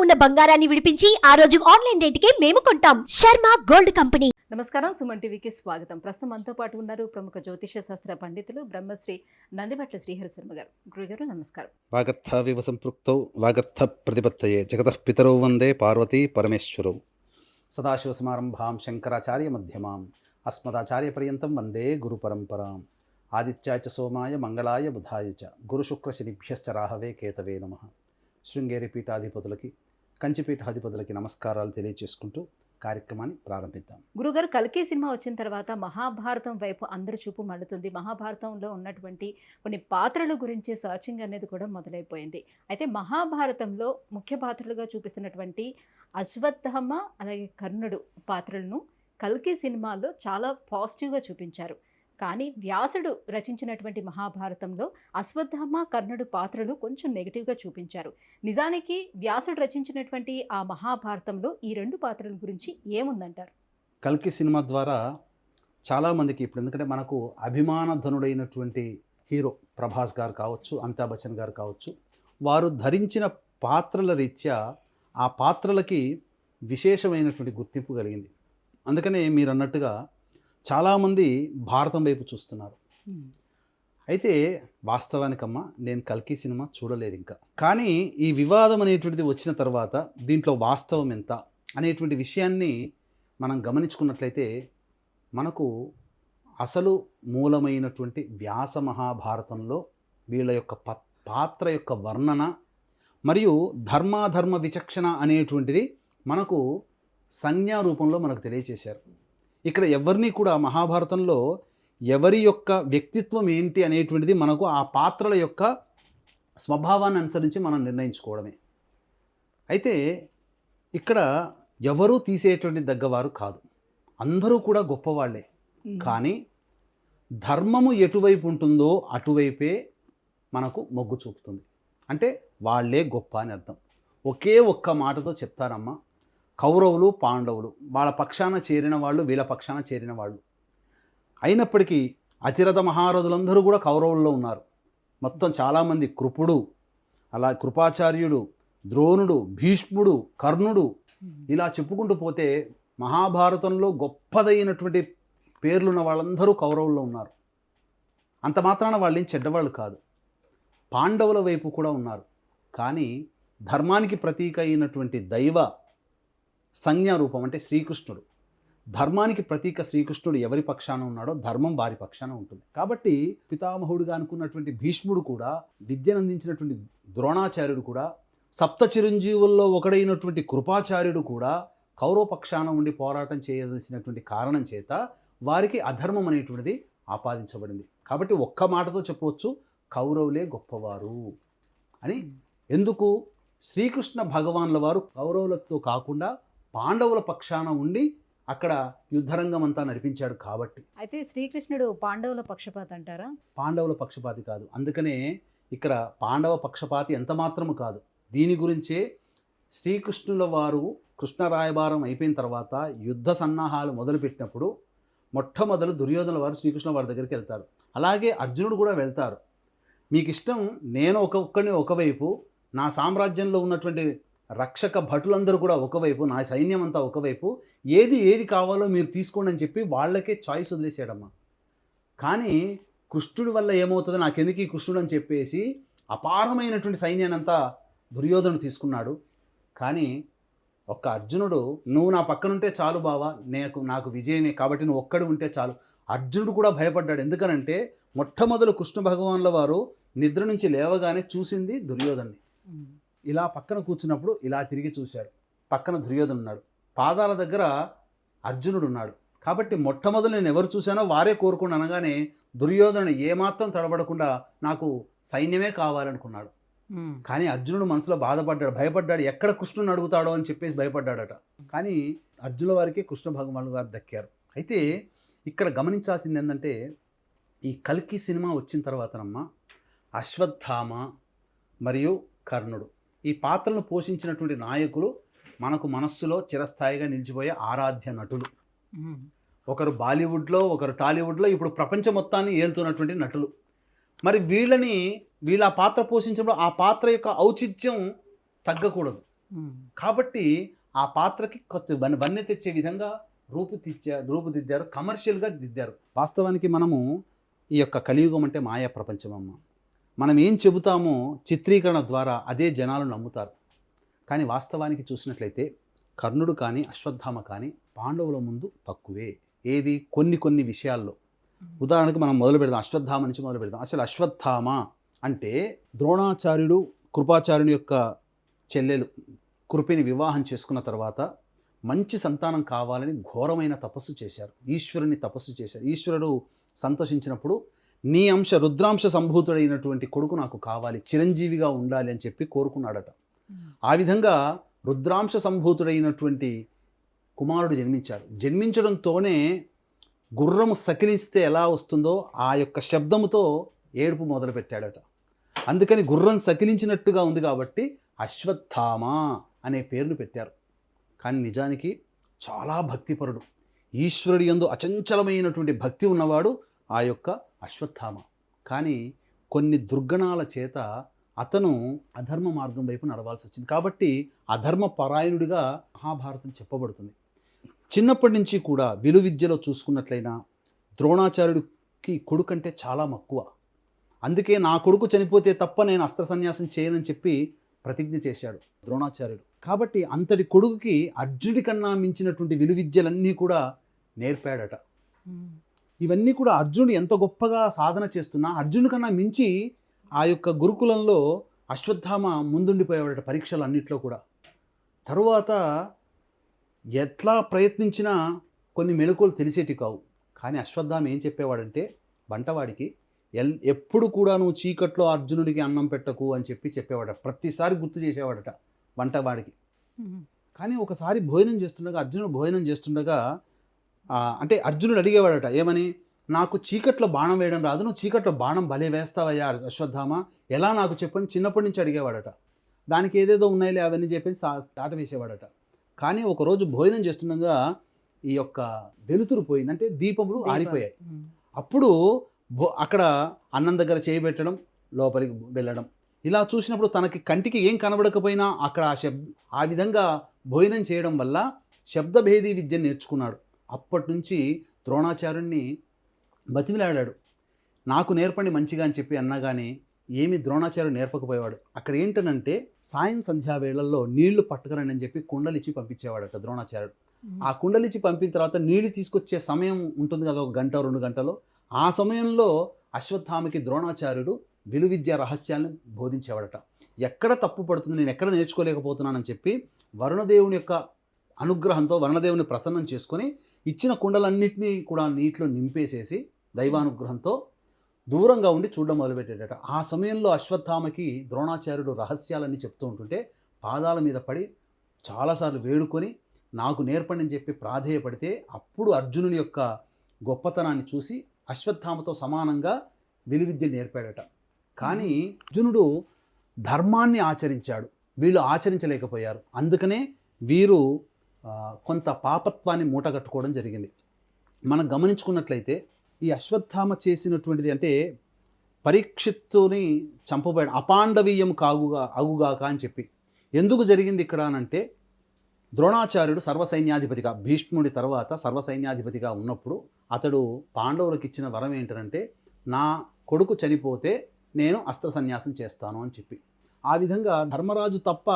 ఉన్న బంగారాన్ని విడిపించి ఆ రోజు ఆన్లైన్ రేటుకే మేము కొంటాం. Sharma gold company. నమస్కారం, సుమన్ టీవీకి స్వాగతం. ప్రస్తుతం మనతో పాటు ఉన్నారు ప్రముఖ జ్యోతిష శాస్త్ర పండితులు బ్రహ్మశ్రీ నందిభట్ల శ్రీహరి శర్మ గారు. గురుగారు నమస్కారం. వాగర్థావివ సంపృక్తౌ వాగర్థ ప్రతిపత్తయే జగతః పితరౌ వందే పార్వతీ పరమేశ్వరౌ. సదాశివసమారంభాం శంకరాచార్య మధ్యమాం అస్మదాచార్య పర్యంతం వందే గురు పరంపరాం. ఆదిత్యాయ చ సోమాయ మంగళాయ బుధాయ చ గురుశుక్ర శనిభ్యశ్చ రాహవే కేతవే నమః. శృంగేరి పీఠాధిపతులకి కంచిపీఠాధిపతులకి నమస్కారాలు తెలియజేసుకుంటూ కార్యక్రమాన్ని ప్రారంభిద్దాం. గురుగారు, కల్కి సినిమా వచ్చిన తర్వాత మహాభారతం వైపు అందరి చూపు మళ్ళుతుంది. మహాభారతంలో ఉన్నటువంటి కొన్ని పాత్రల గురించి సర్చింగ్ అనేది కూడా మొదలైపోయింది. అయితే మహాభారతంలో ముఖ్య పాత్రలుగా చూపిస్తున్నటువంటి అశ్వత్థామ అలాగే కర్ణుడు పాత్రలను కల్కి సినిమాలో చాలా పాజిటివ్గా చూపించారు. కానీ వ్యాసుడు రచించినటువంటి మహాభారతంలో అశ్వత్థామ కర్ణుడు పాత్రలు కొంచెం నెగిటివ్గా చూపించారు. నిజానికి వ్యాసుడు రచించినటువంటి ఆ మహాభారతంలో ఈ రెండు పాత్రల గురించి ఏముందంటారు? కల్కి సినిమా ద్వారా చాలామందికి ఇప్పుడు, ఎందుకంటే మనకు అభిమానధనుడైనటువంటి హీరో ప్రభాస్ గారు కావచ్చు, అమితాబ్ బచ్చన్ గారు కావచ్చు, వారు ధరించిన పాత్రల రీత్యా ఆ పాత్రలకి విశేషమైనటువంటి గుర్తింపు కలిగింది. అందుకనే మీరు అన్నట్టుగా చాలామంది భారతం వైపు చూస్తున్నారు. అయితే వాస్తవానికమ్మా నేను కల్కి సినిమా చూడలేదు ఇంకా. కానీ ఈ వివాదం అనేటువంటిది వచ్చిన తర్వాత దీంట్లో వాస్తవం ఎంత అనేటువంటి విషయాన్ని మనం గమనించుకున్నట్లయితే మనకు అసలు మూలమైనటువంటి వ్యాస మహాభారతంలో వీళ్ళ యొక్క పాత్ర యొక్క వర్ణన మరియు ధర్మాధర్మ విచక్షణ అనేటువంటిది మనకు సంజ్ఞా రూపంలో మనకు తెలియచేశారు. ఇక్కడ ఎవరిని కూడా మహాభారతంలో ఎవరి యొక్క వ్యక్తిత్వం ఏంటి అనేటువంటిది మనకు ఆ పాత్రల యొక్క స్వభావాన్ని అనుసరించి మనం నిర్ణయించుకోవడమే. అయితే ఇక్కడ ఎవరూ తీసేటువంటి దగ్గవారు కాదు, అందరూ కూడా గొప్పవాళ్లే. కానీ ధర్మము ఎటువైపు ఉంటుందో అటువైపే మనకు మొగ్గు చూపుతుంది. అంటే వాళ్ళే గొప్ప అని అర్థం. ఒకే ఒక్క మాటతో చెప్తారమ్మా, కౌరవులు పాండవులు వాళ్ళ పక్షాన చేరిన వాళ్ళు, వీళ్ళ పక్షాన చేరిన వాళ్ళు. అయినప్పటికీ అతిరథ మహారథులందరూ కూడా కౌరవుల్లో ఉన్నారు. మొత్తం చాలామంది, కృపుడు, అలా కృపాచార్యుడు, ద్రోణుడు, భీష్ముడు, కర్ణుడు, ఇలా చెప్పుకుంటూ పోతే మహాభారతంలో గొప్పదైనటువంటి పేర్లున్న వాళ్ళందరూ కౌరవుల్లో ఉన్నారు. అంత మాత్రాన వాళ్ళేం చెడ్డవాళ్ళు కాదు. పాండవుల వైపు కూడా ఉన్నారు. కానీ ధర్మానికి ప్రతీక అయినటువంటి దైవ సంజ్ఞా రూపం అంటే శ్రీకృష్ణుడు, ధర్మానికి ప్రతీక శ్రీకృష్ణుడు ఎవరి పక్షాన ఉన్నాడో ధర్మం వారి పక్షాన ఉంటుంది. కాబట్టి పితామహుడుగా అనుకున్నటువంటి భీష్ముడు కూడా, విద్యను అందించినటువంటి ద్రోణాచార్యుడు కూడా, సప్త చిరంజీవుల్లో ఒకడైనటువంటి కృపాచార్యుడు కూడా కౌరవ పక్షాన ఉండి పోరాటం చేయవలసినటువంటి కారణం చేత వారికి అధర్మం అనేటువంటిది ఆపాదించబడింది. కాబట్టి ఒక్క మాటతో చెప్పవచ్చు, కౌరవులే గొప్పవారు అని. ఎందుకు? శ్రీకృష్ణ భగవాన్ల వారు కౌరవులతో కాకుండా పాండవుల పక్షాన ఉండి అక్కడ యుద్ధరంగం అంతా నడిపించాడు కాబట్టి. అయితే శ్రీకృష్ణుడు పాండవుల పక్షపాతి అంటారా? పాండవుల పక్షపాతి కాదు. అందుకనే ఇక్కడ పాండవ పక్షపాతి ఎంత మాత్రము కాదు. దీని గురించే శ్రీకృష్ణుల వారు కృష్ణ రాయబారం అయిపోయిన తర్వాత యుద్ధ సన్నాహాలు మొదలుపెట్టినప్పుడు మొట్టమొదలు దుర్యోధనుల వారు శ్రీకృష్ణ వారి దగ్గరికి వెళ్తారు. అలాగే అర్జునుడు కూడా వెళ్తారు. మీకు ఇష్టం, నేను ఒక్కొక్కడిని ఒకవైపు, నా సామ్రాజ్యంలో ఉన్నటువంటి రక్షక భటులందరూ కూడా ఒకవైపు, నా సైన్యం అంతా ఒకవైపు, ఏది కావాలో మీరు తీసుకోండి అని చెప్పి వాళ్ళకే చాయిస్ వదిలేసాడమ్మా. కానీ కృష్ణుడి వల్ల ఏమవుతుందో నాకెందుకు ఈ కృష్ణుడు అని చెప్పేసి అపారమైనటువంటి సైన్యాన్ని అంతా దుర్యోధనుడు తీసుకున్నాడు. కానీ ఒక్క అర్జునుడు, నువ్వు నా పక్కనుంటే చాలు బావా, నాకు విజయమే, కాబట్టి నువ్వు ఒక్కడు ఉంటే చాలు. అర్జునుడు కూడా భయపడ్డాడు. ఎందుకనంటే మొట్టమొదలు కృష్ణ భగవాన్ల వారు నిద్ర నుంచి లేవగానే చూసింది దుర్యోధన్ని. ఇలా పక్కన కూర్చున్నప్పుడు ఇలా తిరిగి చూశాడు. పక్కన దుర్యోధను ఉన్నాడు, పాదాల దగ్గర అర్జునుడు ఉన్నాడు. కాబట్టి మొట్టమొదలు నేను ఎవరు చూశానో వారే కోరుకుని అనగానే దుర్యోధను ఏమాత్రం తడబడకుండా నాకు సైన్యమే కావాలనుకున్నాడు. కానీ అర్జునుడు మనసులో బాధపడ్డాడు, భయపడ్డాడు. ఎక్కడ కృష్ణుని అడుగుతాడో అని చెప్పేసి భయపడ్డాడట. కానీ అర్జునుల వారికి కృష్ణ భగవానుడు గారు దక్కారు. అయితే ఇక్కడ గమనించాల్సింది ఏంటంటే, ఈ కల్కి సినిమా వచ్చిన తర్వాతనమ్మా అశ్వత్థామ మరియు కర్ణుడు ఈ పాత్రలను పోషించినటువంటి నాయకులు మనకు మనస్సులో చిరస్థాయిగా నిలిచిపోయే ఆరాధ్య నటులు. ఒకరు బాలీవుడ్లో, ఒకరు టాలీవుడ్లో, ఇప్పుడు ప్రపంచం మొత్తాన్ని ఏలుతున్నటువంటి నటులు. మరి వీళ్ళ పాత్ర పోషించడంలో ఆ పాత్ర యొక్క ఔచిత్యం తగ్గకూడదు. కాబట్టి ఆ పాత్రకి కొత్త వన్నె తెచ్చే విధంగా రూపుదిద్దారు, కమర్షియల్గా దిద్దారు. వాస్తవానికి మనము ఈ యొక్క కలియుగం అంటే మాయా ప్రపంచం అమ్మ. మనం ఏం చెబుతామో చిత్రీకరణ ద్వారా అదే జనాలు నమ్ముతారు. కానీ వాస్తవానికి చూసినట్లయితే కర్ణుడు కానీ అశ్వత్థామ కానీ పాండవుల ముందు తక్కువే. ఏది కొన్ని విషయాల్లో. ఉదాహరణకు మనం మొదలు పెడదాం, అశ్వత్థామ నుంచి మొదలు పెడదాం. అసలు అశ్వత్థామ అంటే ద్రోణాచార్యుడు కృపాచార్యుని యొక్క చెల్లెలు కృపిని వివాహం చేసుకున్న తర్వాత మంచి సంతానం కావాలని ఘోరమైన తపస్సు చేశారు, ఈశ్వరుని తపస్సు చేశారు. ఈశ్వరుడు సంతోషించినప్పుడు నీ అంశ రుద్రాంశ సంభూతుడైనటువంటి కొడుకు నాకు కావాలి, చిరంజీవిగా ఉండాలి అని చెప్పి కోరుకున్నాడట. ఆ విధంగా రుద్రాంశ సంభూతుడైనటువంటి కుమారుడు జన్మించాడు. జన్మించడంతోనే గుర్రము సకిలిస్తే ఎలా వస్తుందో ఆ యొక్క శబ్దముతో ఏడుపు మొదలుపెట్టాడట. అందుకని గుర్రం సకిలించినట్టుగా ఉంది కాబట్టి అశ్వత్థామ అనే పేరును పెట్టారు. కానీ నిజానికి చాలా భక్తిపరుడు, ఈశ్వరుడి యందు అచంచలమైనటువంటి భక్తి ఉన్నవాడు ఆ యొక్క అశ్వత్థామ. కానీ కొన్ని దుర్గణాల చేత అతను అధర్మ మార్గం వైపు నడవాల్సి వచ్చింది. కాబట్టి అధర్మ పరాయణుడిగా మహాభారతం చెప్పబడుతుంది. చిన్నప్పటి నుంచి కూడా విలువిద్యలో చూసుకున్నట్లయినా ద్రోణాచార్యుడికి కొడుకంటే చాలా మక్కువ. అందుకే నా కొడుకు చనిపోతే తప్ప నేను అస్త్ర సన్యాసం చేయనని చెప్పి ప్రతిజ్ఞ చేశాడు ద్రోణాచార్యుడు. కాబట్టి అంతటి కొడుకుకి అర్జునుడి కన్నా మించినటువంటి విలువిద్యలన్నీ కూడా నేర్పాడట. ఇవన్నీ కూడా అర్జునుడు ఎంత గొప్పగా సాధన చేస్తున్నా అర్జునుడి కన్నా మించి ఆ యొక్క గురుకులంలో అశ్వత్థామ ముందుండిపోయేవాడట పరీక్షలు అన్నిట్లో కూడా. తరువాత ఎట్లా ప్రయత్నించినా కొన్ని మెళకువలు తెలిసేటి కావు. కానీ అశ్వత్థామ ఏం చెప్పేవాడంటే వంటవాడికి ఎప్పుడు కూడా నువ్వు చీకట్లో అర్జునుడికి అన్నం పెట్టకు అని చెప్పేవాడట. ప్రతిసారి గుర్తు చేసేవాడట వంటవాడికి. కానీ ఒకసారి అర్జునుడు భోజనం చేస్తుండగా అంటే అర్జునుడు అడిగేవాడట, ఏమని, నాకు చీకట్లో బాణం వేయడం రాదు, నువ్వు చీకట్లో బాణం భలే వేస్తావయ్యా అశ్వత్థామ, ఎలా నాకు చెప్పని చిన్నప్పటి నుంచి అడిగేవాడట. దానికి ఏదేదో ఉన్నాయిలే అవన్నీ చెప్పి దాట వేసేవాడట. కానీ ఒకరోజు భోజనం చేస్తుండగా ఈ యొక్క వెలుతురు పోయింది, అంటే దీపములు ఆరిపోయాయి. అప్పుడు అక్కడ అన్నం దగ్గర చేయబెట్టడం, లోపలికి వెళ్ళడం, ఇలా చూసినప్పుడు తనకి కంటికి ఏం కనబడకపోయినా అక్కడ ఆ విధంగా భోజనం చేయడం వల్ల శబ్దభేదీ విద్యను నేర్చుకున్నాడు. అప్పటి నుంచి ద్రోణాచార్యుణ్ణి బతిమిలాడాడు, నాకు నేర్పండి మంచిగా అని చెప్పి అన్నా కానీ ఏమి ద్రోణాచార్యుడు నేర్పకపోయేవాడు. అక్కడ ఏంటనంటే సాయం సంధ్యా వేళల్లో నీళ్లు పట్టుకురండి అని చెప్పి కుండలిచ్చి పంపించేవాడట ద్రోణాచార్యుడు. ఆ కుండలిచ్చి పంపిన తర్వాత నీళ్లు తీసుకొచ్చే సమయం ఉంటుంది కదా, 1 గంట 2 గంటలో. ఆ సమయంలో అశ్వత్థామకి ద్రోణాచార్యుడు విలువిద్య రహస్యాలను బోధించేవాడట. ఎక్కడ తప్పు పడుతుంది, నేను ఎక్కడ నేర్చుకోలేకపోతున్నానని చెప్పి వరుణదేవుని యొక్క అనుగ్రహంతో వరుణదేవుని ప్రసన్నం చేసుకొని ఇచ్చిన కుండలన్నింటినీ కూడా నీటిలో నింపేసేసి దైవానుగ్రహంతో దూరంగా ఉండి చూడడం మొదలుపెట్టాడట. ఆ సమయంలో అశ్వత్థామకి ద్రోణాచార్యుడు రహస్యాలన్నీ చెప్తూ ఉంటుంటే పాదాల మీద పడి చాలాసార్లు వేడుకొని నాకు నేర్పండి అని చెప్పి ప్రాధేయపడితే అప్పుడు అర్జునుని యొక్క గొప్పతనాన్ని చూసి అశ్వత్థామతో సమానంగా విలువిద్య నేర్పాడట. కానీ అర్జునుడు ధర్మాన్ని ఆచరించాడు, వీళ్ళు ఆచరించలేకపోయారు. అందుకనే వీరు కొంత పాపత్వాన్ని మూటగట్టుకోవడం జరిగింది. మనం గమనించుకున్నట్లయితే ఈ అశ్వత్థామ చేసినటువంటిది అంటే పరీక్షిత్తుని చంపబోయాడు, అపాండవీయం అగుగాక అని చెప్పి. ఎందుకు జరిగింది ఇక్కడ అనంటే ద్రోణాచార్యుడు సర్వసైన్యాధిపతిగా, భీష్ముడి తర్వాత సర్వసైన్యాధిపతిగా ఉన్నప్పుడు అతడు పాండవులకు ఇచ్చిన వరం ఏంటంటే నా కొడుకు చనిపోతే నేను అస్త్ర సన్యాసం చేస్తాను అని చెప్పి. ఆ విధంగా ధర్మరాజు తప్ప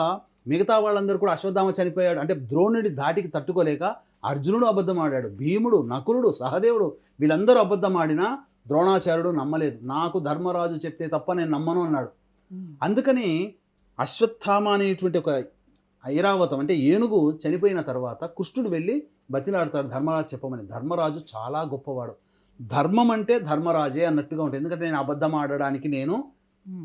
మిగతా వాళ్ళందరూ కూడా అశ్వత్థామ చనిపోయాడు అంటే ద్రోణుడి ధాటికి తట్టుకోలేక అర్జునుడు అబద్ధం ఆడాడు, భీముడు, నకులుడు, సహదేవుడు వీళ్ళందరూ అబద్ధం ఆడినా ద్రోణాచార్యుడు నమ్మలేదు. నాకు ధర్మరాజు చెప్తే తప్ప నేను నమ్మను అన్నాడు. అందుకని అశ్వత్థామ అనేటువంటి ఒక ఐరావతం అంటే ఏనుగు చనిపోయిన తర్వాత కృష్ణుడు వెళ్ళి బతిలాడతాడు ధర్మరాజు చెప్పమని. ధర్మరాజు చాలా గొప్పవాడు, ధర్మం అంటే ధర్మరాజే అన్నట్టుగా ఉంటుంది. ఎందుకంటే నేను అబద్ధం ఆడడానికి నేను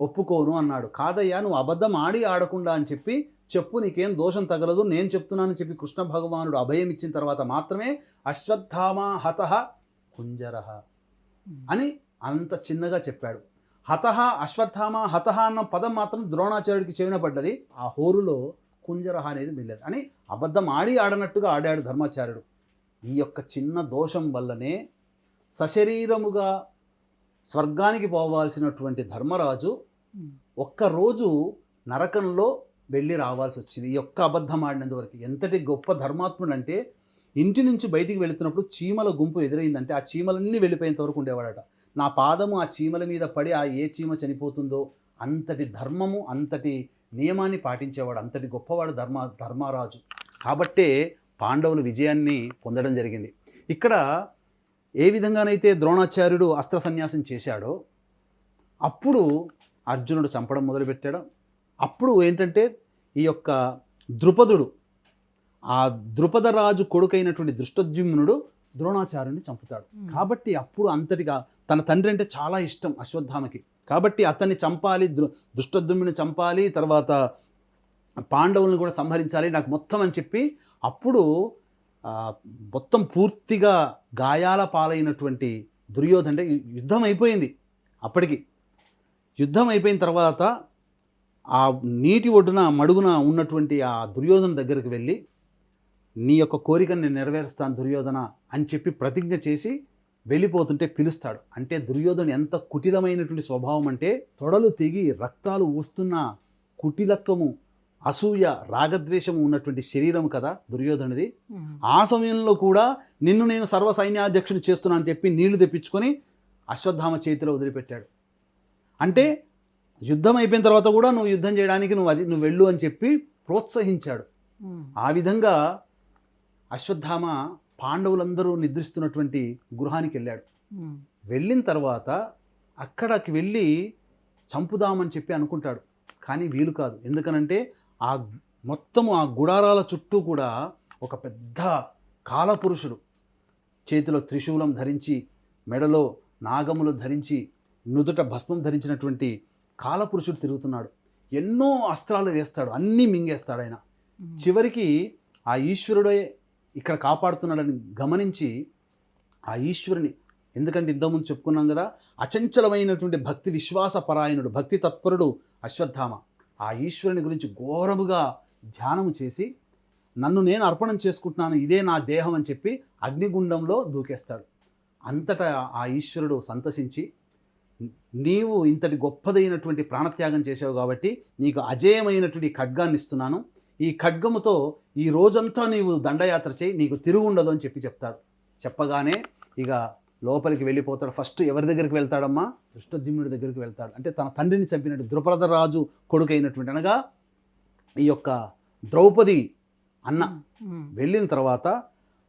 ఒప్పుకోను అన్నాడు. కాదయ్యా నువ్వు అబద్ధం ఆడకుండా అని చెప్పి చెప్పు, నీకేం దోషం తగలదు, నేను చెప్తున్నానని చెప్పి కృష్ణ భగవానుడు అభయం ఇచ్చిన తర్వాత మాత్రమే అశ్వత్థామ హతః కుంజరః అని అంత చిన్నగా చెప్పాడు. హతః అశ్వత్థామ హతః అన్న పదం మాత్రం ద్రోణాచార్యుడికి చెవిన పడ్డది. ఆ హోరులో కుంజరః అనేది మిల్లదు అని అబద్ధం ఆడనట్టుగా ఆడాడు ధర్మాచార్యుడు. ఈ యొక్క చిన్న దోషం వల్లనే సశరీరముగా స్వర్గానికి పోవాల్సినటువంటి ధర్మరాజు ఒక్కరోజు నరకంలో వెళ్ళి రావాల్సి వచ్చింది ఈ ఒక్క అబద్ధం ఆడినందువరకు. ఎంతటి గొప్ప ధర్మాత్ముడు అంటే ఇంటి నుంచి బయటికి వెళుతున్నప్పుడు చీమల గుంపు ఎదురైందంటే ఆ చీమలన్నీ వెళ్ళిపోయేంత వరకు ఉండేవాడట. నా పాదము ఆ చీమల మీద పడి ఆ ఏ చీమ చనిపోతుందో అంతటి ధర్మము, అంతటి నియమాన్ని పాటించేవాడు, అంతటి గొప్పవాడు ధర్మరాజు. కాబట్టే పాండవులు విజయాన్ని పొందడం జరిగింది. ఇక్కడ ఏ విధంగానైతే ద్రోణాచార్యుడు అస్త్ర సన్యాసం చేశాడో అప్పుడు అర్జునుడు చంపడం మొదలుపెట్టాడు. అప్పుడు ఏంటంటే ఈ యొక్క ద్రుపదుడు, ఆ ద్రుపద రాజు కొడుకైనటువంటి దృష్టద్యుమ్నుడు ద్రోణాచార్యుని చంపుతాడు. కాబట్టి అప్పుడు అంతటిగా తన తండ్రి అంటే చాలా ఇష్టం అశ్వత్థామకి. కాబట్టి అతన్ని చంపాలి, దృష్టద్యుమ్నుని చంపాలి, తర్వాత పాండవులను కూడా సంహరించాలి నాకు మొత్తం అని చెప్పి అప్పుడు మొత్తం పూర్తిగా గాయాల పాలైనటువంటి దుర్యోధన, అంటే యుద్ధం అయిపోయింది. అప్పటికి యుద్ధం అయిపోయిన తర్వాత ఆ నీటి ఒడ్డున మడుగున ఉన్నటువంటి ఆ దుర్యోధన దగ్గరికి వెళ్ళి నీ యొక్క కోరికను నేను నెరవేరుస్తాను దుర్యోధన అని చెప్పి ప్రతిజ్ఞ చేసి వెళ్ళిపోతుంటే పిలుస్తాడు. అంటే దుర్యోధన ఎంత కుటిలమైనటువంటి స్వభావం అంటే తొడలు తెగి రక్తాలు వస్తున్న కుటిలత్వము, అసూయ, రాగద్వేషము ఉన్నటువంటి శరీరం కదా దుర్యోధనుడిది. ఆ సమయంలో కూడా నిన్ను నేను సర్వ సైన్యాధ్యక్షుని చేస్తున్నా అని చెప్పి నీళ్లు తెప్పించుకొని అశ్వత్థామ చేతిలో వదిలిపెట్టాడు. అంటే యుద్ధం అయిపోయిన తర్వాత కూడా నువ్వు యుద్ధం చేయడానికి నువ్వు వెళ్ళు అని చెప్పి ప్రోత్సహించాడు. ఆ విధంగా అశ్వత్థామ పాండవులందరూ నిద్రిస్తున్నటువంటి గృహానికి వెళ్ళాడు. వెళ్ళిన తర్వాత అక్కడికి వెళ్ళి చంపుదామని చెప్పి అనుకుంటాడు. కానీ వీలు కాదు. ఎందుకనంటే ఆ మొత్తము ఆ గుడారాల చుట్టూ కూడా ఒక పెద్ద కాలపురుషుడు చేతిలో త్రిశూలం ధరించి, మెడలో నాగములు ధరించి, నుదుట భస్మం ధరించినటువంటి కాలపురుషుడు తిరుగుతున్నాడు. ఎన్నో అస్త్రాలు వేస్తాడు, అన్నీ మింగేస్తాడు ఆయన. చివరికి ఆ ఈశ్వరుడే ఇక్కడ కాపాడుతున్నాడని గమనించి ఆ ఈశ్వరుని, ఎందుకంటే ఇంతకుముందు చెప్పుకున్నాం కదా, అచంచలమైనటువంటి భక్తి విశ్వాస పరాయణుడు, భక్తి తత్పరుడు అశ్వత్థామ. ఆ ఈశ్వరుని గురించి ఘోరముగా ధ్యానము చేసి నన్ను నేను అర్పణం చేసుకుంటున్నాను, ఇదే నా దేహం అని చెప్పి అగ్నిగుండంలో దూకేస్తాడు. అంతటా ఆ ఈశ్వరుడు సంతసించి, నీవు ఇంతటి గొప్పదైనటువంటి ప్రాణత్యాగం చేసావు కాబట్టి నీకు అజేయమైనటువంటి ఖడ్గాన్ని ఇస్తున్నాను, ఈ ఖడ్గముతో ఈ రోజంతా నీవు దండయాత్ర చేయి, నీకు తిరుగుండదు అని చెప్పి చెప్తాడు. చెప్పగానే ఇక లోపలికి వెళ్ళిపోతాడు. ఫస్ట్ ఎవరి దగ్గరికి వెళ్తాడమ్మా? దృష్టద్యుమ్నుడి దగ్గరికి వెళ్తాడు. అంటే తన తండ్రిని చంపినట్టు ద్రుపద రాజు కొడుకు అయినటువంటి, అనగా ఈ యొక్క ద్రౌపది అన్న. వెళ్ళిన తర్వాత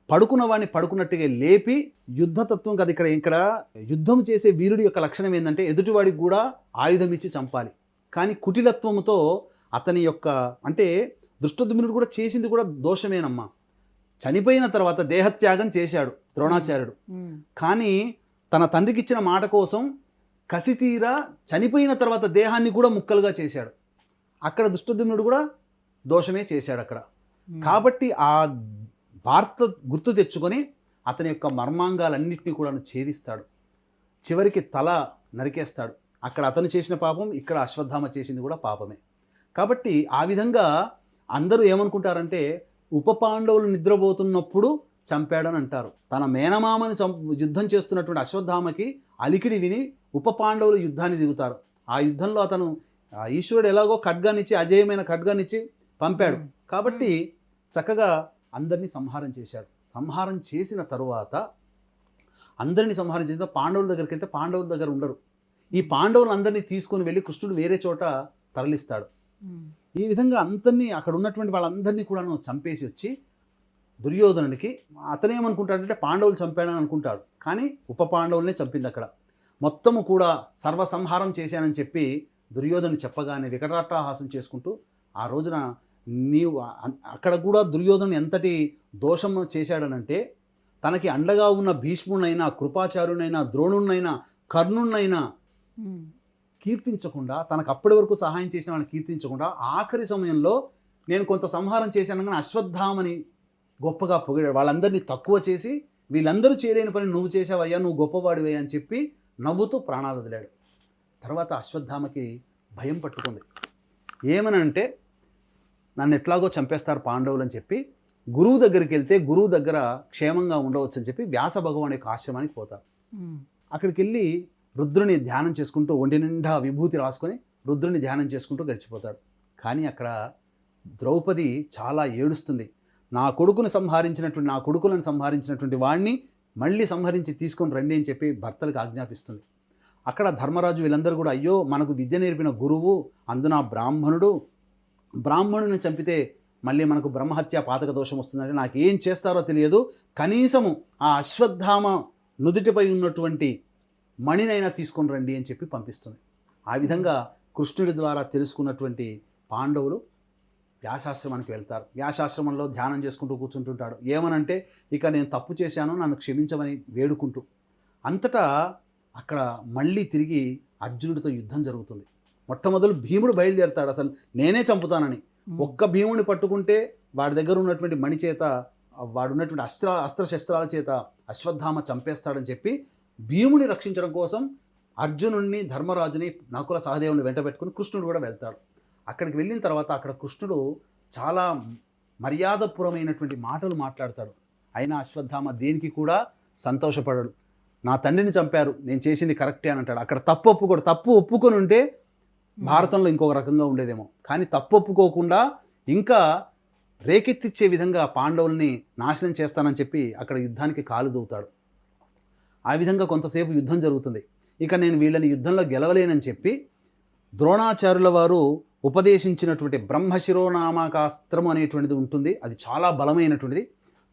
పడుకున్న వాడిని పడుకున్నట్టుగా లేపి, యుద్ధతత్వం కదా ఇక్కడ యుద్ధం చేసే వీరుడి యొక్క లక్షణం ఏంటంటే ఎదుటివాడికి కూడా ఆయుధం ఇచ్చి చంపాలి. కానీ కుటిలత్వముతో అతని యొక్క, అంటే దృష్టద్యుమ్నుడు కూడా చేసింది కూడా దోషమేనమ్మా. చనిపోయిన తర్వాత దేహత్యాగం చేశాడు ద్రోణాచార్యుడు. కానీ తన తండ్రికి ఇచ్చిన మాట కోసం కసితీరా చనిపోయిన తర్వాత దేహాన్ని కూడా ముక్కలుగా చేశాడు. అక్కడ దృష్టద్యుమ్నుడు కూడా దోషమే చేశాడు అక్కడ. కాబట్టి ఆ వార్త గుర్తు తెచ్చుకొని అతని యొక్క మర్మాంగాలన్నింటినీ కూడా ఛేదిస్తాడు. చివరికి తల నరికేస్తాడు. అక్కడ అతను చేసిన పాపం, ఇక్కడ అశ్వత్థామ చేసింది కూడా పాపమే. కాబట్టి ఆ విధంగా అందరూ ఏమనుకుంటారంటే ఉప పాండవులు నిద్రపోతున్నప్పుడు చంపాడని అంటారు. తన మేనమామని యుద్ధం చేస్తున్నటువంటి అశ్వత్థామకి అలికిడి విని ఉప పాండవులు యుద్ధాన్ని దిగుతారు. ఆ యుద్ధంలో అతను ఈశ్వరుడు ఎలాగో ఖడ్గానిచ్చి, అజేయమైన ఖడ్గానిచ్చి పంపాడు. కాబట్టి చక్కగా అందరినీ సంహారం చేశాడు. సంహారం చేసిన తరువాత అందరినీ సంహారం చేసిన పాండవుల దగ్గరికి వెళ్తే పాండవుల దగ్గర ఉండరు. ఈ పాండవులందరినీ తీసుకొని వెళ్ళి కృష్ణుడు వేరే చోట తరలిస్తాడు. ఈ విధంగా అందరినీ, అక్కడ ఉన్నటువంటి వాళ్ళందరినీ కూడా చంపేసి వచ్చి దుర్యోధనుడికి, అతనేమనుకుంటాడంటే పాండవులు చంపాడని అనుకుంటాడు. కానీ ఉప పాండవులనే చంపింది అక్కడ. మొత్తము కూడా సర్వసంహారం చేశానని చెప్పి దుర్యోధనుడు చెప్పగానే వికటాట్టహాసం చేసుకుంటూ, ఆ రోజున నీవు అక్కడ కూడా దుర్యోధనుడు ఎంతటి దోషం చేశాడనంటే, తనకి అండగా ఉన్న భీష్ముడినైనా, కృపాచార్యునైనా, ద్రోణుడినైనా, కర్ణుడినైనా కీర్తించకుండా, తనకు అప్పటి వరకు సహాయం చేసిన వాళ్ళని కీర్తించకుండా, ఆఖరి సమయంలో నేను కొంత సంహారం చేశాను కానీ అశ్వత్థామని గొప్పగా పొగిడాడు. వాళ్ళందరినీ తక్కువ చేసి, వీళ్ళందరూ చేయలేని పని నువ్వు చేసావయ్యా, నువ్వు గొప్పవాడివయ్యా అని చెప్పి నవ్వుతూ ప్రాణాలు వదిలాడు. తర్వాత అశ్వత్థామకి భయం పట్టుకుంది. ఏమనంటే, నన్ను ఎట్లాగో చంపేస్తారు పాండవులు అని చెప్పి గురువు దగ్గరికి వెళ్తే గురువు దగ్గర క్షేమంగా ఉండవచ్చు అని చెప్పి వ్యాస భగవాన్ యొక్క ఆశ్రమానికి పోతారు. అక్కడికి వెళ్ళి రుద్రుని ధ్యానం చేసుకుంటూ, ఒంటి నిండా విభూతి రాసుకొని రుద్రుని ధ్యానం చేసుకుంటూ గడిచిపోతాడు. కానీ అక్కడ ద్రౌపది చాలా ఏడుస్తుంది. నా కొడుకులను సంహరించినటువంటి వాడిని మళ్ళీ సంహరించి తీసుకొని రండి అని చెప్పి భర్తలకు ఆజ్ఞాపిస్తుంది. అక్కడ ధర్మరాజు వీళ్ళందరూ కూడా అయ్యో మనకు విద్య నేర్పిన గురువు, అందున బ్రాహ్మణుని చంపితే మళ్ళీ మనకు బ్రహ్మహత్య పాతక దోషం వస్తుందంటే నాకు ఏం చేస్తారో తెలియదు, కనీసము ఆ అశ్వత్థామ నుదుటిపై ఉన్నటువంటి మణినైనా తీసుకొని రండి అని చెప్పి పంపిస్తుంది. ఆ విధంగా కృష్ణుడి ద్వారా తెలుసుకున్నటువంటి పాండవులు వ్యాసాశ్రమానికి వెళ్తారు. వ్యాసాశ్రమంలో ధ్యానం చేసుకుంటూ కూర్చుంటుంటాడు. ఏమనంటే ఇక నేను తప్పు చేశాను, నన్ను క్షమించమని వేడుకుంటూ. అంతటా అక్కడ మళ్ళీ తిరిగి అర్జునుడితో యుద్ధం జరుగుతుంది. మొట్టమొదలు భీముడు బయలుదేరుతాడు, అసలు నేనే చంపుతానని. ఒక్క భీముడిని పట్టుకుంటే వాడి దగ్గర ఉన్నటువంటి మణి చేత, వాడున్నటువంటి అస్త్రశస్త్రాల చేత అశ్వత్థామ చంపేస్తాడని చెప్పి భీముని రక్షించడం కోసం అర్జునుడిని, ధర్మరాజుని, నకుల సహదేవుని వెంట పెట్టుకుని కృష్ణుడు కూడా వెళ్తాడు. అక్కడికి వెళ్ళిన తర్వాత అక్కడ కృష్ణుడు చాలా మర్యాదపూర్వమైనటువంటి మాటలు మాట్లాడతాడు. అయినా అశ్వత్థామ దేనికి కూడా సంతోషపడడు. నా తండ్రిని చంపారు, నేను చేసింది కరెక్టే అని అంటాడు. అక్కడ తప్పు ఒప్పుకొని ఉంటే భారతంలో ఇంకొక రకంగా ఉండేదేమో. కానీ తప్పు ఒప్పుకోకుండా ఇంకా రేకెత్తిచ్చే విధంగా పాండవుల్ని నాశనం చేస్తానని చెప్పి అక్కడ యుద్ధానికి కాలు దూవుతాడు. ఆ విధంగా కొంతసేపు యుద్ధం జరుగుతుంది. ఇక నేను వీళ్ళని యుద్ధంలో గెలవలేనని చెప్పి ద్రోణాచార్యుల వారు ఉపదేశించినటువంటి బ్రహ్మశిరోనామకాస్త్రము అనేటువంటిది ఉంటుంది. అది చాలా బలమైనటువంటిది.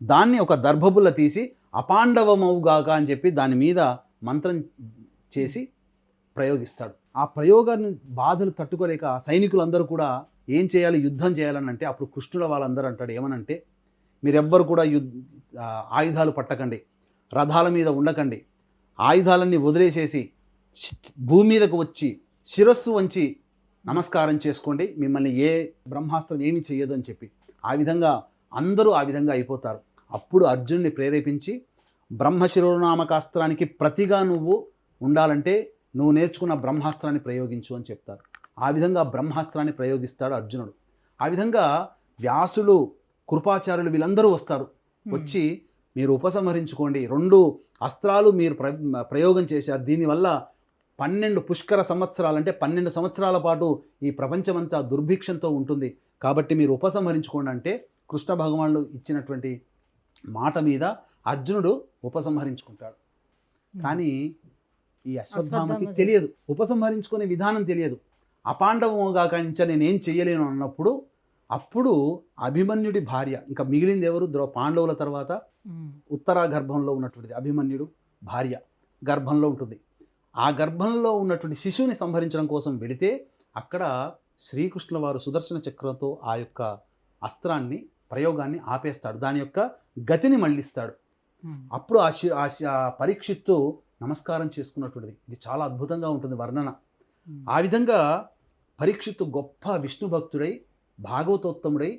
దాన్ని ఒక దర్భబుల్ల తీసి అపాండవమవుగాక అని చెప్పి దాని మీద మంత్రం చేసి ప్రయోగిస్తాడు. ఆ ప్రయోగాన్ని బాధలు తట్టుకోలేక సైనికులందరూ కూడా ఏం చేయాలి, యుద్ధం చేయాలని అంటే అప్పుడు కృష్ణుల వాళ్ళందరూ అంటాడు ఏమనంటే, మీరెవ్వరు కూడా ఆయుధాలు పట్టకండి, రథాల మీద ఉండకండి, ఆయుధాలన్నీ వదిలేసేసి భూమి మీదకు వచ్చి శిరస్సు వంచి నమస్కారం చేసుకోండి, మిమ్మల్ని ఏ బ్రహ్మాస్త్రం ఏమీ చెయ్యదు అని చెప్పి. ఆ విధంగా అందరూ ఆ విధంగా అయిపోతారు. అప్పుడు అర్జునుడిని ప్రేరేపించి బ్రహ్మశిరోనామకాస్త్రానికి ప్రతిగా నువ్వు ఉండాలంటే నువ్వు నేర్చుకున్న బ్రహ్మాస్త్రాన్ని ప్రయోగించు అని చెప్తారు. ఆ విధంగా బ్రహ్మాస్త్రాన్ని ప్రయోగిస్తాడు అర్జునుడు. ఆ విధంగా వ్యాసులు, కృపాచార్యులు వీళ్ళందరూ వస్తారు. వచ్చి మీరు ఉపసంహరించుకోండి, 2 అస్త్రాలు మీరు ప్రయోగం చేశారు, దీనివల్ల 12 పుష్కర సంవత్సరాలు అంటే 12 సంవత్సరాల పాటు ఈ ప్రపంచమంతా దుర్భిక్షంతో ఉంటుంది, కాబట్టి మీరు ఉపసంహరించుకోండి అంటే కృష్ణ భగవానుడు ఇచ్చినటువంటి మాట మీద అర్జునుడు ఉపసంహరించుకుంటాడు. కానీ ఈ అశ్వత్థామకి తెలియదు, ఉపసంహరించుకునే విధానం తెలియదు. అపాండవముగా కానించా నేనేం చెయ్యలేను అన్నప్పుడు అప్పుడు అభిమన్యుడి భార్య, ఇంకా మిగిలింది ఎవరు, పాండవుల తర్వాత ఉత్తరా గర్భంలో ఉన్నటువంటిది అభిమన్యుడు భార్య గర్భంలో ఉంటుంది. ఆ గర్భంలో ఉన్నటువంటి శిశువుని సంహరించడం కోసం వెళితే అక్కడ శ్రీకృష్ణుల వారు సుదర్శన చక్రంతో ఆ యొక్క అస్త్రాన్ని ప్రయోగాన్ని ఆపేస్తాడు, దాని యొక్క గతిని మళ్ళిస్తాడు. అప్పుడు ఆ పరీక్షిత్తు నమస్కారం చేసుకున్నటువంటిది. ఇది చాలా అద్భుతంగా ఉంటుంది వర్ణన. ఆ విధంగా పరీక్షిత్తు గొప్ప విష్ణు భక్తుడై భాగవతోత్తముడై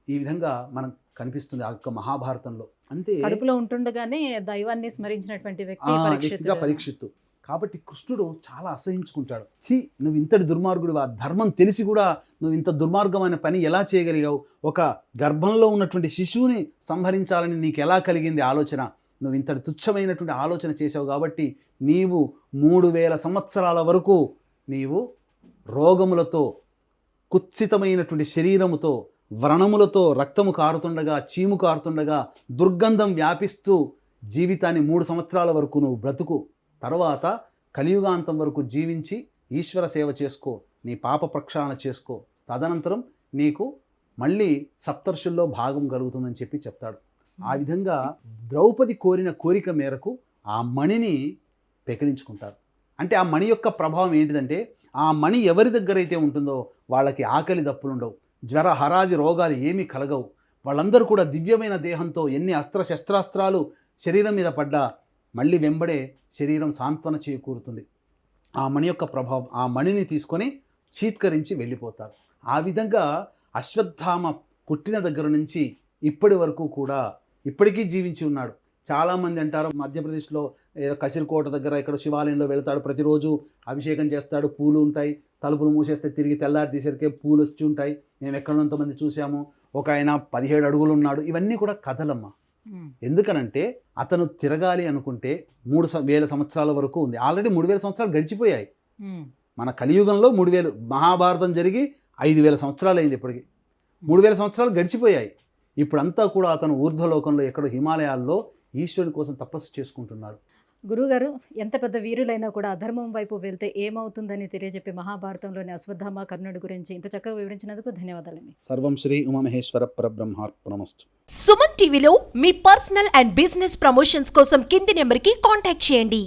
ఈ విధంగా మనం కనిపిస్తుంది ఆ యొక్క మహాభారతంలో. అంతే కడుపులో ఉంటుండగానే దైవాన్ని స్మరించినటువంటి వ్యక్తిగా పరీక్షిత్తు. కాబట్టి కృష్ణుడు చాలా అసహించుకుంటాడు. నువ్వు ఇంతటి దుర్మార్గుడు, ఆ ధర్మం తెలిసి కూడా నువ్వు ఇంత దుర్మార్గమైన పని ఎలా చేయగలిగావు, ఒక గర్భంలో ఉన్నటువంటి శిశువుని సంహరించాలని నీకు ఎలా కలిగింది ఆలోచన, నువ్వు ఇంతటి తుచ్చమైనటువంటి ఆలోచన చేసావు కాబట్టి నీవు 3000 సంవత్సరాల వరకు నీవు రోగములతో, కుత్సితమైనటువంటి శరీరముతో, వ్రణములతో, రక్తము కారుతుండగా, చీము కారుతుండగా, దుర్గంధం వ్యాపిస్తూ జీవితాన్ని 3 సంవత్సరాల వరకు నువ్వు బ్రతుకు, తర్వాత కలియుగాంతం వరకు జీవించి ఈశ్వర సేవ చేసుకో, నీ పాప ప్రక్షాళన చేసుకో, తదనంతరం నీకు మళ్ళీ సప్తర్షుల్లో భాగం కలుగుతుందని చెప్పి చెప్తాడు. ఆ విధంగా ద్రౌపది కోరిన కోరిక మేరకు ఆ మణిని పెకిలించుకుంటారు. అంటే ఆ మణి యొక్క ప్రభావం ఏంటిదంటే, ఆ మణి ఎవరి దగ్గర అయితే ఉంటుందో వాళ్ళకి ఆకలి దప్పులుండవు, జ్వర హరాది రోగాలు ఏమీ కలగవు. వాళ్ళందరూ కూడా దివ్యమైన దేహంతో ఎన్ని శస్త్రాస్త్రాలు శరీరం మీద పడ్డా మళ్ళీ వెంబడే శరీరం సాంత్వన చేకూరుతుంది. ఆ మణి యొక్క ప్రభావం, ఆ మణిని తీసుకొని చీత్కరించి వెళ్ళిపోతారు. ఆ విధంగా అశ్వత్థామ పుట్టిన దగ్గర నుంచి ఇప్పటి వరకు కూడా ఇప్పటికీ జీవించి ఉన్నాడు. చాలామంది అంటారు మధ్యప్రదేశ్లో ఏదో కసిరికోట దగ్గర ఇక్కడ శివాలయంలో వెళ్తాడు, ప్రతిరోజు అభిషేకం చేస్తాడు, పూలు ఉంటాయి, తలుపులు మూసేస్తే తిరిగి తెల్లారి తీసరికే పూలు వచ్చి ఉంటాయి, మేము ఎక్కడంతమంది చూసాము, ఒక ఆయన 17 అడుగులు ఉన్నాడు. ఇవన్నీ కూడా కథలమ్మ. ఎందుకనంటే అతను తిరగాలి అనుకుంటే 3000 సంవత్సరాల వరకు ఉంది. ఆల్రెడీ 3000 సంవత్సరాలు గడిచిపోయాయి. మన కలియుగంలో 3000, మహాభారతం జరిగి 5000 సంవత్సరాలు అయింది ఇప్పటికి. 3000 సంవత్సరాలు గడిచిపోయాయి. ఇప్పుడంతా కూడా అతను ఊర్ధ్వలోకంలో ఎక్కడో హిమాలయాల్లో ఈశ్వరుని కోసం తపస్సు చేసుకుంటున్నాడు. గురుగారు ఎంత పెద్ద వీరులైనా కూడా అధర్మం వైపు వెళ్తే ఏమవుతుందని తెలియజెప్పే మహాభారతంలోని అశ్వత్థామ కర్ణుడి గురించి ఇంత చక్కగా వివరించినందుకు ధన్యవాదాలండి. సర్వం శ్రీ ఉమామహేశ్వర పరబ్రహ్మార్పణమస్తు. సుమన్ టీవీలో మీ పర్సనల్ అండ్ బిజినెస్ ప్రమోషన్స్ కోసం కింది నెంబర్కి కాంటాక్ట్ చేయండి.